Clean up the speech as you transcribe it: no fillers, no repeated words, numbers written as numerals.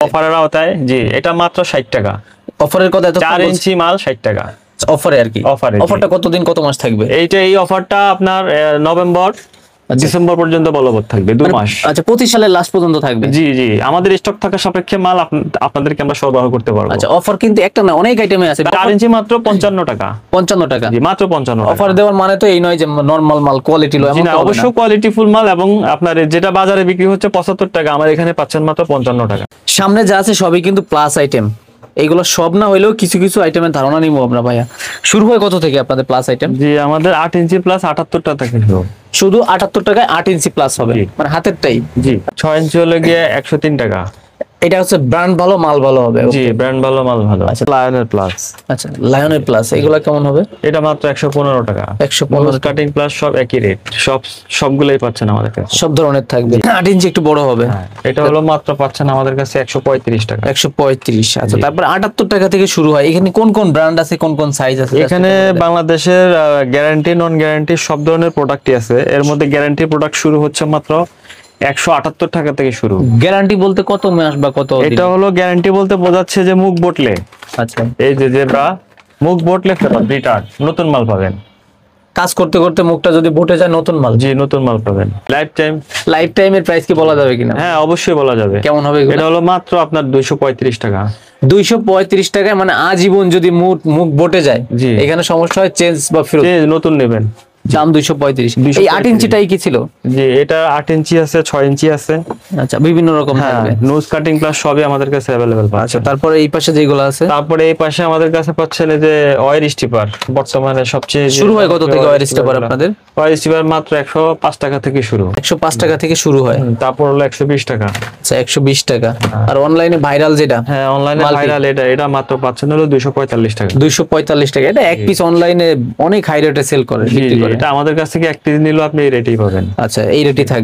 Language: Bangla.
অফারের আওতায়। জি, এটা মাত্র 60 টাকা। অফারের কথা এত 4 ইঞ্চি মাল 60 টাকা অফারে আর কি। অফারটা কতদিন কত মাস থাকবে? এই অফারটা আপনার নভেম্বর ডিসেম্বর পর্যন্ত বলবৎ থাকবে, 2 মাস। আচ্ছা, 25 সালের লাস্ট পর্যন্ত থাকবে। জি জি, আমাদের স্টক থাকা সাপেক্ষে মাল আপনাদেরকে আমরা সরবরাহ করতে পারবো। আচ্ছা, অফার কিন্তু একটা না, অনেক আইটেমে আছে। 4 ইঞ্চি মাত্র 55 টাকা। 55 টাকা? জি, মাত্র 55 টাকা। অফার দেওয়ার মানে তো এই নয় যে নরমাল মাল কোয়ালিটি লো, এমন না, অবশ্যই কোয়ালিটি ফুল মাল, এবং আপনার যেটা বাজারে বিক্রি হচ্ছে 75 টাকা, আমার এখানে পাচ্ছেন মাত্র 55 টাকা। সামনে যা আছে সবই কিন্তু প্লাস আইটেম। এইগুলো সব না হইলেও কিছু কিছু আইটেমের ধারণা নিবো আমরা ভাইয়া। শুরু হয় কত থেকে আপনাদের প্লাস আইটেম? জি, আমাদের 8 ইঞ্চি প্লাস 78 টাকা থেকে শুরু। শুধু 78 টাকায় 8 ইঞ্চি প্লাস হবে, মানে হাতেরটাই? জি, 6 ইঞ্চি হলে গিয়ে 103 টাকা। এটা হচ্ছে ব্র্যান্ড ভালো, মাল ভালো হবে। জি, ব্র্যান্ড ভালো, মাল ভালো। আচ্ছা, লায়নের প্লাস। আচ্ছা, লায়নের প্লাস এগুলা কেমন হবে? এটা মাত্র 115 টাকা। 115 কাটিং প্লাস সব একই রেট, সবগুলাই পাচ্ছেন আমাদের কাছে। সব ধরনের থাকবে। 8 ইঞ্চি একটু বড় হবে। এটা হলো মাত্র পাচ্ছেন আমাদের কাছে 135 টাকা। 135। আচ্ছা, তারপর 78 টাকা থেকে শুরু হয়। এখানে কোন কোন ব্র্যান্ড আছে, কোন কোন সাইজ আছে? এখানে বাংলাদেশের গ্যারান্টি নন গ্যারান্টি সব ধরনের প্রোডাক্টই আছে। এর মধ্যে গ্যারান্টি প্রোডাক্ট শুরু হচ্ছে মাত্র 178 টাকা থেকে শুরু। গ্যারান্টি বলতে কত মাস বা কত? এটা হলো গ্যারান্টি বলতে বোঝাচ্ছে যে মুখ বটলে, আচ্ছা, এই যে জেব্রা মুখ বটলে ফেরত, রিটার্ন, নতুন মাল পাবেন। কাজ করতে করতে মুখটা যদি বটে যায়, নতুন মাল? জি, নতুন মাল পাবেন। লাইফ টাইমের প্রাইস কি বলা যাবে কিনা? হ্যাঁ, অবশ্যই বলা যাবে। কেমন হবে? এটা হলো মাত্র আপনার 235 টাকা। 235 টাকায়, মানে আজীবন যদি মুখ বটে যায়, এখানে সমস্যা হয় চেঞ্জ বা ফেরত, নতুন নেবেন, দাম 235। এই 8 ইঞ্চিটাই কি ছিল? জি, এটা 8 ইঞ্চি আছে, 6 ইঞ্চি আছে। আচ্ছা, বিভিন্ন রকম থাকবে। নোজ কাটিং প্লাস সবই আমাদের কাছে अवेलेबल পাচ্ছেন। আচ্ছা, তারপরে এই পাশে যেগুলো আছে? তারপরে এই পাশে আমাদের কাছে পাচ্ছেন এই যে ওয়্যার স্টিপার, বর্তমানে সবচেয়ে শুরু হয় কত থেকে ওয়্যার স্টিপার আপনাদের? ওয়্যার স্টিপার মাত্র 105 টাকা থেকে শুরু। 105 টাকা থেকে শুরু হয়। তারপর হলো 120 টাকা। আচ্ছা, 120 টাকা। আর অনলাইনে ভাইরাল যেটা? হ্যাঁ, অনলাইনে ভাইরাল এটা মাত্র পাচ্ছেন হলো 245 টাকা। 245 টাকা। এটা এক পিস অনলাইনে অনেক হাই রেটে সেল করে, বিক্রি করে। এটা আমাদের কাছ থেকে এক পিস নিলেও আপনি এই রেটেই পাবেন। আচ্ছা, এই রেটেই থাকবে।